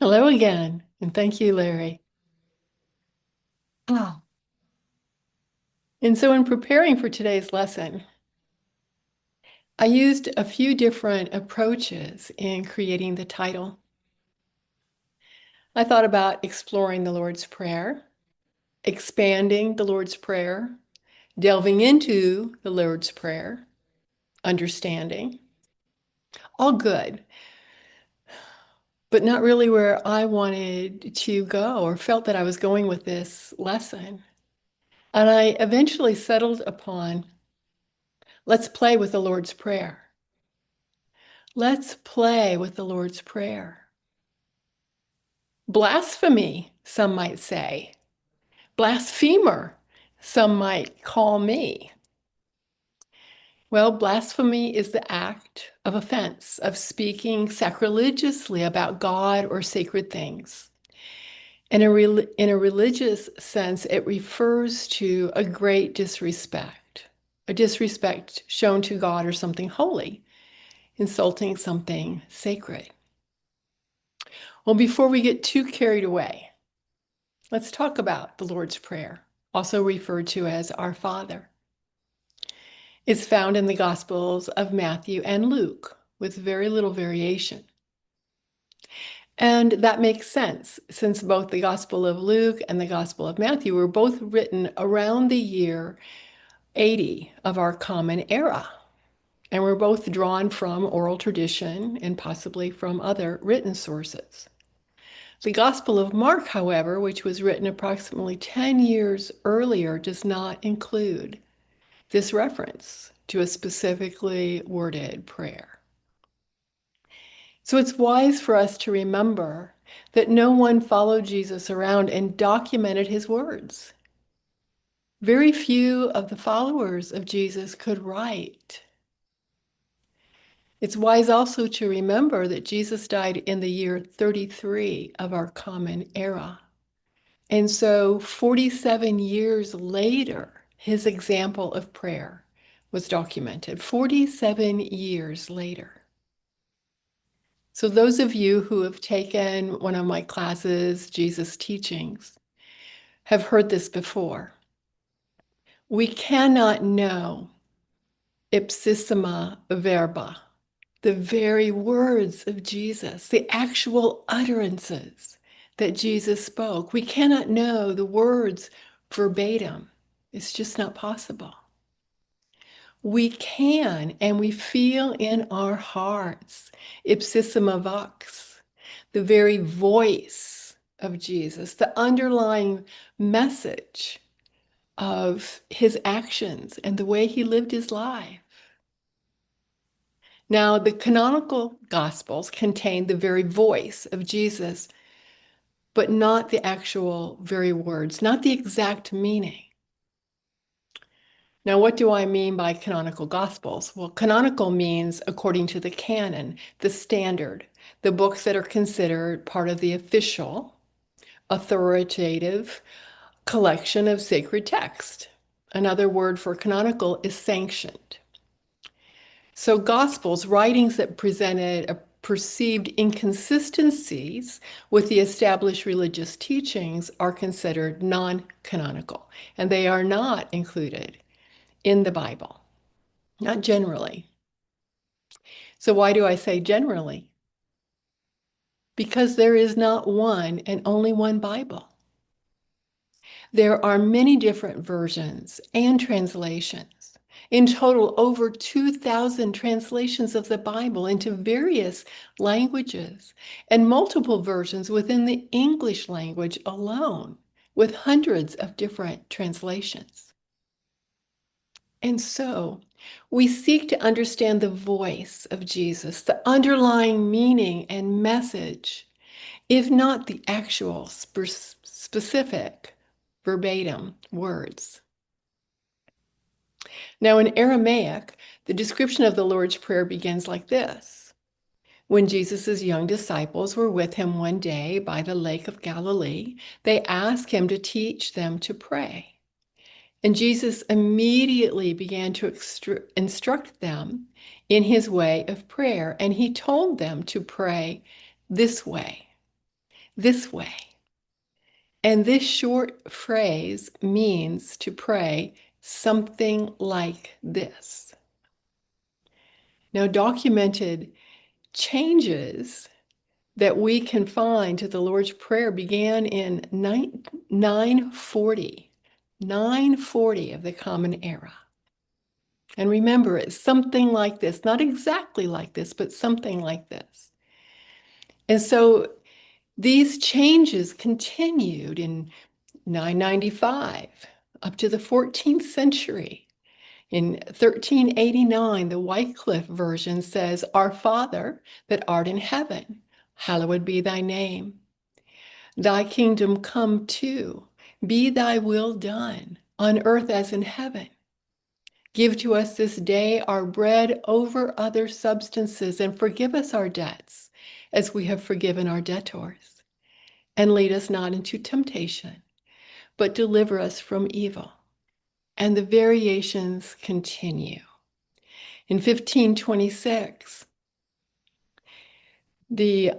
Hello again, and thank you, Larry. Oh, And so, in preparing for today's lesson, I used a few different approaches in creating the title. I thought about exploring the Lord's Prayer, expanding the Lord's Prayer, delving into the Lord's Prayer, understanding. All good, but not really where I wanted to go or felt that I was going with this lesson. And I eventually settled upon let's play with the Lord's Prayer. Let's play with the Lord's Prayer. Blasphemy, some might say. Blasphemer, some might call me. Well, blasphemy is the act of offense, of speaking sacrilegiously about God or sacred things. In a religious sense, it refers to a great disrespect, a disrespect shown to God or something holy, insulting something sacred. Well, before we get too carried away, let's talk about the Lord's Prayer, also referred to as Our Father. It's found in the Gospels of Matthew and Luke with very little variation. And that makes sense since both the Gospel of Luke and the Gospel of Matthew were both written around the year 80 of our Common Era. And were both drawn from oral tradition and possibly from other written sources. The Gospel of Mark, however, which was written approximately 10 years earlier, does not include this reference to a specifically worded prayer. So it's wise for us to remember that no one followed Jesus around and documented his words. Very few of the followers of Jesus could write. It's wise also to remember that Jesus died in the year 33 of our Common Era. And so 47 years later, his example of prayer was documented. 47 years later. So those of you who have taken one of my classes, Jesus Teachings, have heard this before. We cannot know ipsissima verba, the very words of Jesus, the actual utterances that Jesus spoke. We cannot know the words verbatim. It's just not possible. We can and we feel in our hearts, ipsissima vox, the very voice of Jesus, the underlying message of his actions and the way he lived his life. Now, the canonical Gospels contain the very voice of Jesus, but not the actual very words, not the exact meaning. Now, what do I mean by canonical Gospels? Well, canonical means according to the canon, the standard, the books that are considered part of the official, authoritative collection of sacred text. Another word for canonical is sanctioned. So, Gospels, writings that presented a perceived inconsistencies with the established religious teachings, are considered non canonical, and they are not included in the Bible, not generally. So, why do I say generally? Because there is not one and only one Bible. There are many different versions and translations. In total, over 2,000 translations of the Bible into various languages and multiple versions within the English language alone, with hundreds of different translations. And so, we seek to understand the voice of Jesus, the underlying meaning and message, if not the actual specific verbatim words. Now, in Aramaic, the description of the Lord's Prayer begins like this. When Jesus' young disciples were with him one day by the Lake of Galilee, they asked him to teach them to pray. And Jesus immediately began to instruct them in his way of prayer, and he told them to pray this way. this way. And this short phrase means to pray something like this. Now, documented changes that we can find to the Lord's Prayer began in 940 of the Common Era. And remember, it's something like this, not exactly like this, but something like this. And so these changes continued in 995 up to the 14th century. In 1389, the Wycliffe version says, Our Father that art in heaven, hallowed be thy name. Thy kingdom come too, be thy will done, on earth as in heaven. Give to us this day our bread over other substances, and forgive us our debts, as we have forgiven our debtors. And lead us not into temptation, but deliver us from evil. And the variations continue. In 1526, the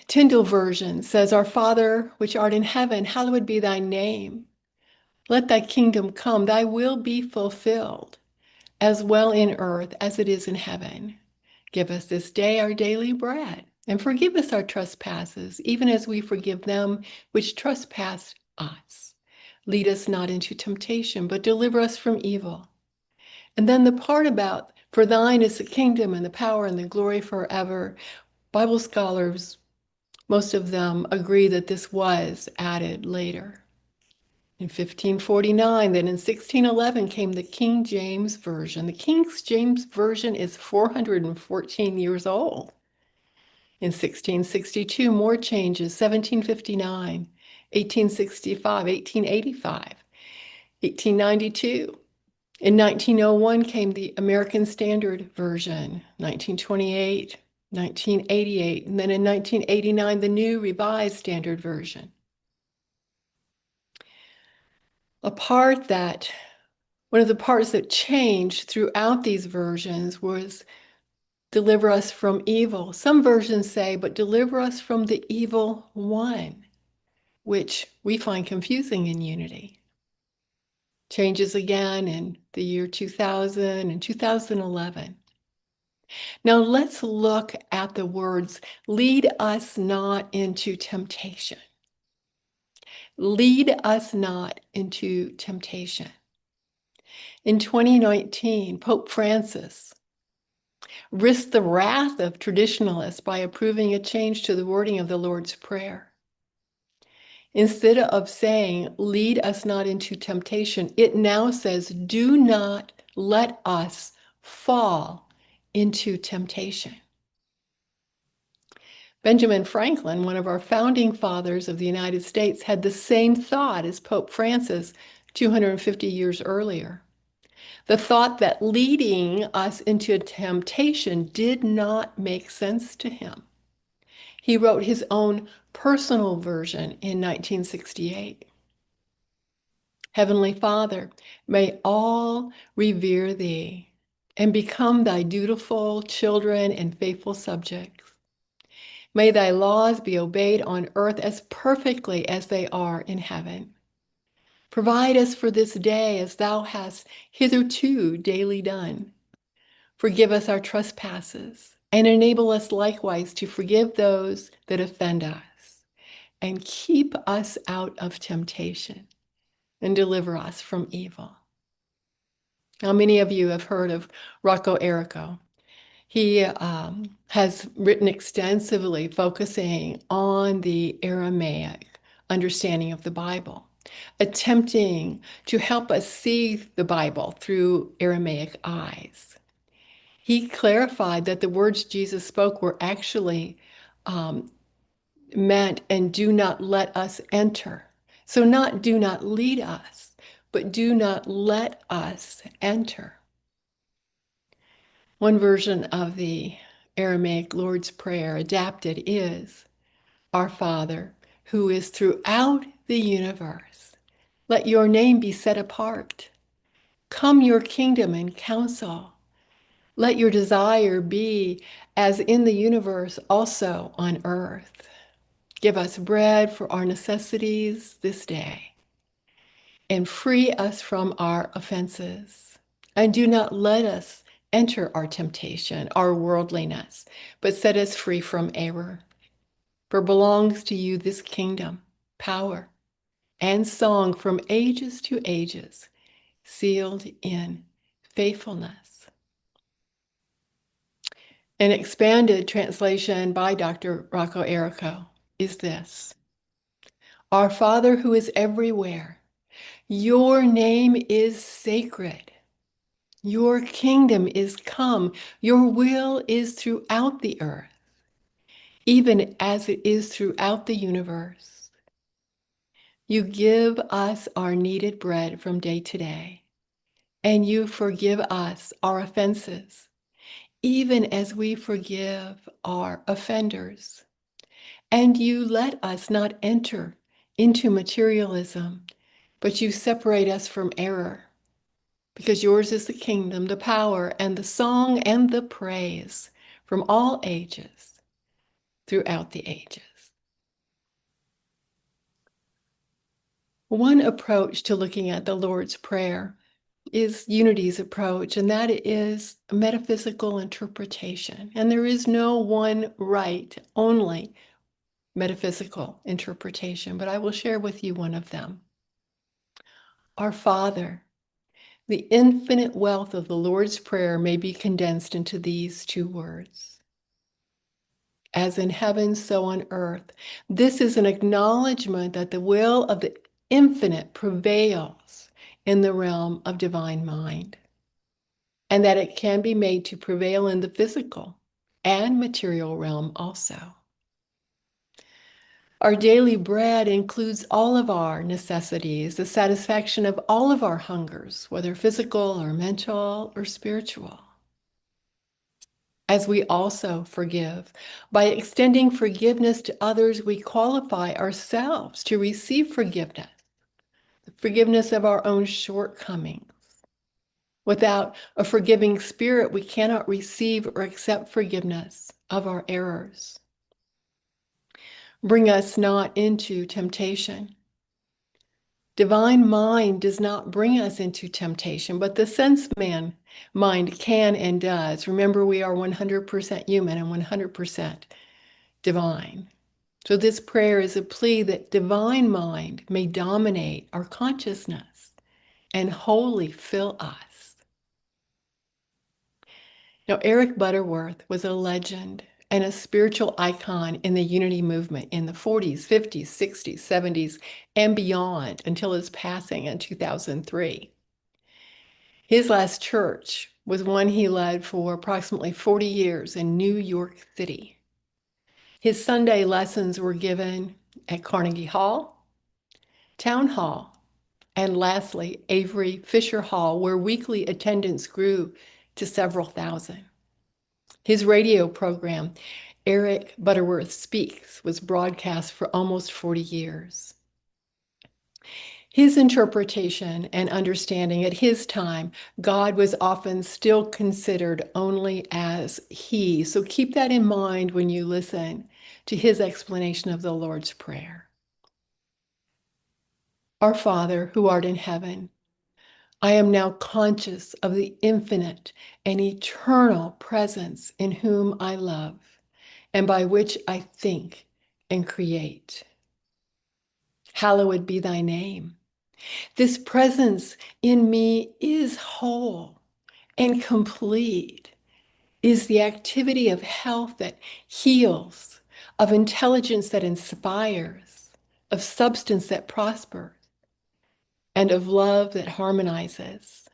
Tyndale version says, Our Father, which art in heaven, hallowed be thy name. Let thy kingdom come, thy will be fulfilled, as well in earth as it is in heaven. Give us this day our daily bread, and forgive us our trespasses, even as we forgive them which trespass us. Lead us not into temptation, but deliver us from evil. And then the part about, for thine is the kingdom and the power and the glory forever. Bible scholars, most of them agree that this was added later. In 1549, then in 1611 came the King James Version. The King James Version is 414 years old. In 1662, more changes, 1759, 1865, 1885, 1892. In 1901 came the American Standard Version, 1928, 1988, and then in 1989, the new Revised Standard Version. One of the parts that changed throughout these versions was deliver us from evil. Some versions say, but deliver us from the evil one, which we find confusing in Unity. Changes again in the year 2000 and 2011. Now let's look at the words, lead us not into temptation. Lead us not into temptation. In 2019, Pope Francis risked the wrath of traditionalists by approving a change to the wording of the Lord's Prayer. Instead of saying, lead us not into temptation, it now says, do not let us fall into temptation. Benjamin Franklin, one of our founding fathers of the United States, had the same thought as Pope Francis 250 years earlier. The thought that leading us into temptation did not make sense to him. He wrote his own personal version in 1968. Heavenly Father, may all revere thee and become thy dutiful children and faithful subjects. May thy laws be obeyed on earth as perfectly as they are in heaven. Provide us for this day as thou hast hitherto daily done. Forgive us our trespasses and enable us likewise to forgive those that offend us, and keep us out of temptation and deliver us from evil. Now, many of you have heard of Rocco Errico. He has written extensively focusing on the Aramaic understanding of the Bible, attempting to help us see the Bible through Aramaic eyes. He clarified that the words Jesus spoke were actually meant, and do not let us enter. So not do not lead us, but do not let us enter. One version of the Aramaic Lord's Prayer adapted is, Our Father, who is throughout the universe, let your name be set apart. Come your kingdom and counsel. Let your desire be as in the universe, also on earth. Give us bread for our necessities this day, and free us from our offenses. And do not let us enter our temptation, our worldliness, but set us free from error. For belongs to you this kingdom, power, and song from ages to ages, sealed in faithfulness. An expanded translation by Dr. Rocco Errico is this: Our Father who is everywhere, your name is sacred. Your kingdom is come. Your will is throughout the earth, even as it is throughout the universe. You give us our needed bread from day to day, and you forgive us our offenses, even as we forgive our offenders. And you let us not enter into materialism, but you separate us from error, because yours is the kingdom, the power, and the song and the praise from all ages, throughout the ages. One approach to looking at the Lord's Prayer is Unity's approach, and that is metaphysical interpretation. And there is no one right, only metaphysical interpretation, but I will share with you one of them. Our Father, the infinite wealth of the Lord's Prayer may be condensed into these two words: as in heaven, so on earth. This is an acknowledgement that the will of the infinite prevails in the realm of divine mind, and that it can be made to prevail in the physical and material realm also. Our daily bread includes all of our necessities, the satisfaction of all of our hungers, whether physical or mental or spiritual. As we also forgive, by extending forgiveness to others, we qualify ourselves to receive forgiveness, the forgiveness of our own shortcomings. Without a forgiving spirit, we cannot receive or accept forgiveness of our errors. Bring us not into temptation. Divine mind does not bring us into temptation, but the sense mind can and does. Remember, we are 100% human and 100% divine. So this prayer is a plea that divine mind may dominate our consciousness and wholly fill us. Now, Eric Butterworth was a legend and a spiritual icon in the Unity movement in the 40s, 50s, 60s, 70s, and beyond until his passing in 2003. His last church was one he led for approximately 40 years in New York City. His Sunday lessons were given at Carnegie Hall, Town Hall, and lastly, Avery Fisher Hall, where weekly attendance grew to several thousand. His radio program, Eric Butterworth Speaks, was broadcast for almost 40 years. His interpretation and understanding at his time, God was often still considered only as He. So keep that in mind when you listen to his explanation of the Lord's Prayer. Our Father, who art in heaven, I am now conscious of the infinite and eternal presence in whom I love, and by which I think and create. Hallowed be thy name. This presence in me is whole and complete, is the activity of health that heals, of intelligence that inspires, of substance that prospers, and of love that harmonizes.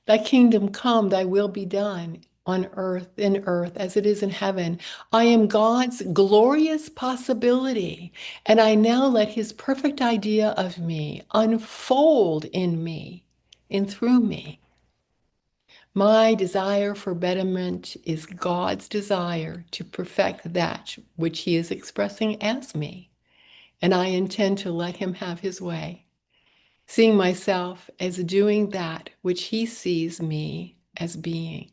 Thy kingdom come, thy will be done on earth, in earth, as it is in heaven. I am God's glorious possibility, and I now let his perfect idea of me unfold in me and through me. My desire for betterment is God's desire to perfect that which he is expressing as me, and I intend to let him have his way, seeing myself as doing that which he sees me as being.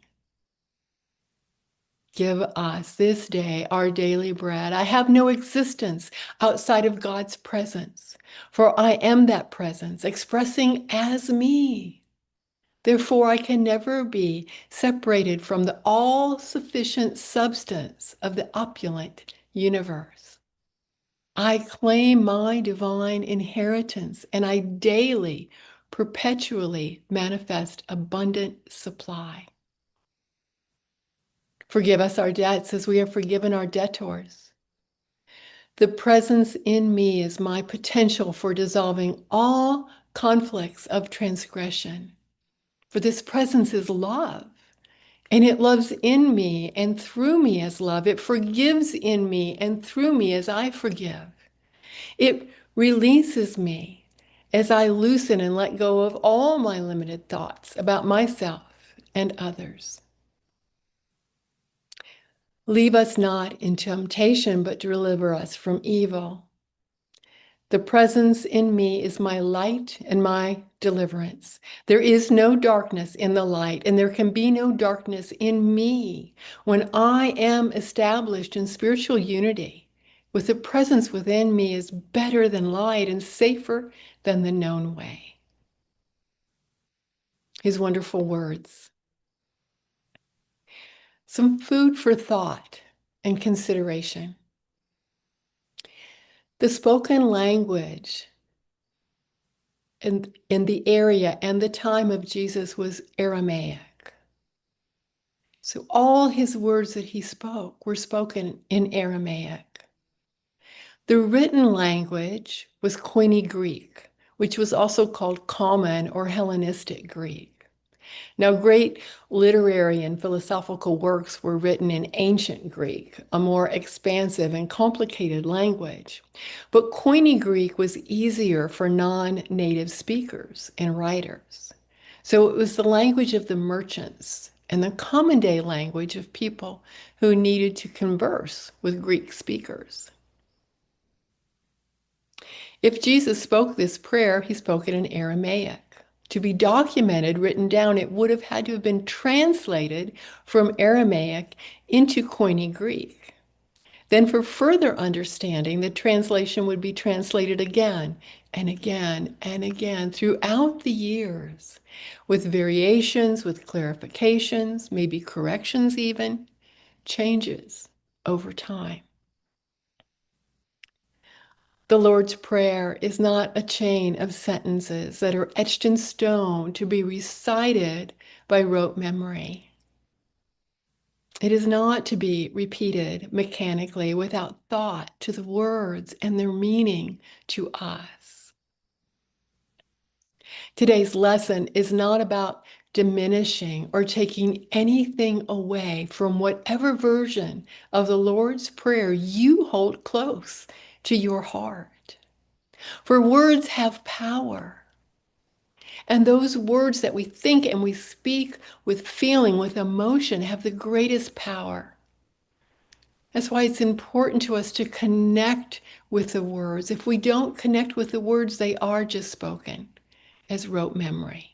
Give us this day our daily bread. I have no existence outside of God's presence, for I am that presence, expressing as me. Therefore, I can never be separated from the all-sufficient substance of the opulent universe. I claim my divine inheritance, and I daily, perpetually manifest abundant supply. Forgive us our debts as we have forgiven our debtors. The presence in me is my potential for dissolving all conflicts of transgression. For this presence is love, and it loves in me and through me as love. It forgives in me and through me as I forgive. It releases me as I loosen and let go of all my limited thoughts about myself and others. Leave us not in temptation, but deliver us from evil. The presence in me is my light and my deliverance. There is no darkness in the light, and there can be no darkness in me when I am established in spiritual unity. With the presence within me is better than light and safer than the known way. His wonderful words. Some food for thought and consideration. The spoken language in the area and the time of Jesus was Aramaic. So all his words that he spoke were spoken in Aramaic. The written language was Koine Greek, which was also called Common or Hellenistic Greek. Now, great literary and philosophical works were written in ancient Greek, a more expansive and complicated language. But Koine Greek was easier for non-native speakers and writers. So it was the language of the merchants and the common day language of people who needed to converse with Greek speakers. If Jesus spoke this prayer, he spoke it in Aramaic. To be documented, written down, it would have had to have been translated from Aramaic into Koine Greek. Then for further understanding, the translation would be translated again and again and again throughout the years, with variations, with clarifications, maybe corrections even, changes over time. The Lord's Prayer is not a chain of sentences that are etched in stone to be recited by rote memory. It is not to be repeated mechanically without thought to the words and their meaning to us. Today's lesson is not about diminishing or taking anything away from whatever version of the Lord's Prayer you hold close to your heart. For words have power. And those words that we think and we speak with feeling, with emotion, have the greatest power. That's why it's important to us to connect with the words. If we don't connect with the words, they are just spoken as rote memory.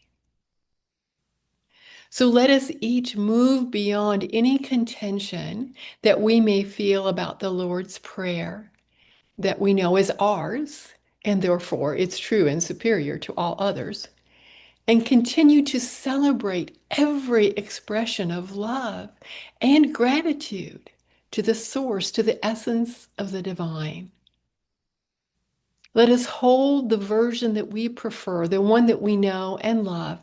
So let us each move beyond any contention that we may feel about the Lord's Prayer that we know is ours, and therefore it's true and superior to all others, and continue to celebrate every expression of love and gratitude to the source, to the essence of the divine. Let us hold the version that we prefer, the one that we know and love,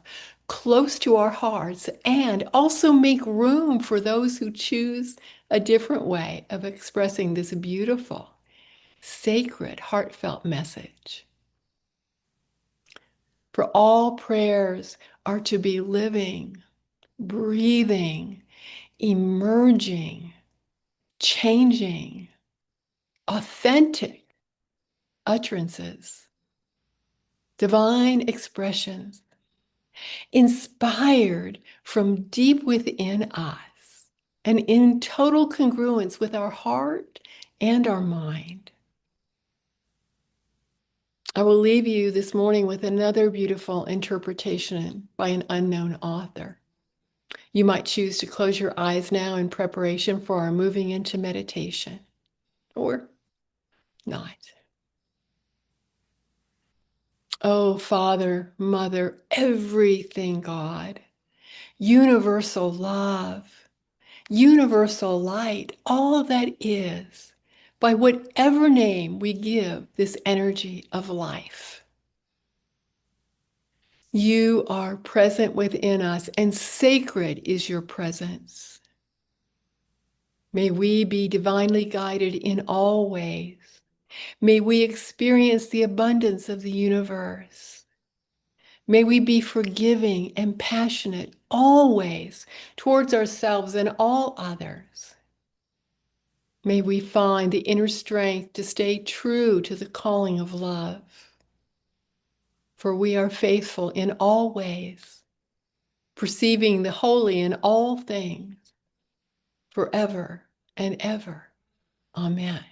close to our hearts, and also make room for those who choose a different way of expressing this beautiful, sacred, heartfelt message. For all prayers are to be living, breathing, emerging, changing, authentic utterances, divine expressions, inspired from deep within us and in total congruence with our heart and our mind. I will leave you this morning with another beautiful interpretation by an unknown author. You might choose to close your eyes now in preparation for our moving into meditation, or not. Oh, Father, Mother, everything God, universal love, universal light, all that is, by whatever name we give this energy of life. You are present within us, and sacred is your presence. May we be divinely guided in all ways. May we experience the abundance of the universe. May we be forgiving and passionate always towards ourselves and all others. May we find the inner strength to stay true to the calling of love. For we are faithful in all ways, perceiving the holy in all things, forever and ever. Amen.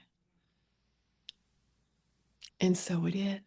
And so it is.